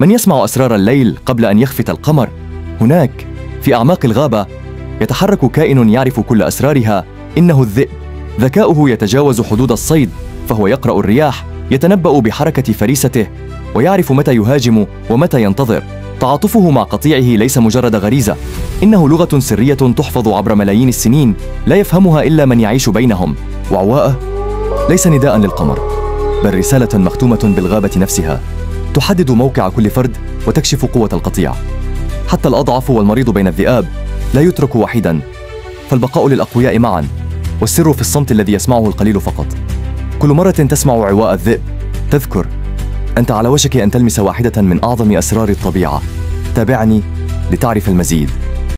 من يسمع أسرار الليل قبل أن يخفت القمر؟ هناك في أعماق الغابة يتحرك كائن يعرف كل أسرارها، إنه الذئب. ذكاؤه يتجاوز حدود الصيد، فهو يقرأ الرياح، يتنبأ بحركة فريسته، ويعرف متى يهاجم ومتى ينتظر. تعاطفه مع قطيعه ليس مجرد غريزة، إنه لغة سرية تحفظ عبر ملايين السنين، لا يفهمها إلا من يعيش بينهم. وعواء ليس نداء للقمر، بل رسالة مختومة بالغابة نفسها، تحدد موقع كل فرد وتكشف قوة القطيع. حتى الأضعف والمريض بين الذئاب لا يترك وحيداً، فالبقاء للأقوياء معاً، والسر في الصمت الذي يسمعه القليل فقط. كل مرة تسمع عواء الذئب تذكر أنت على وشك أن تلمس واحدة من أعظم أسرار الطبيعة. تابعني لتعرف المزيد.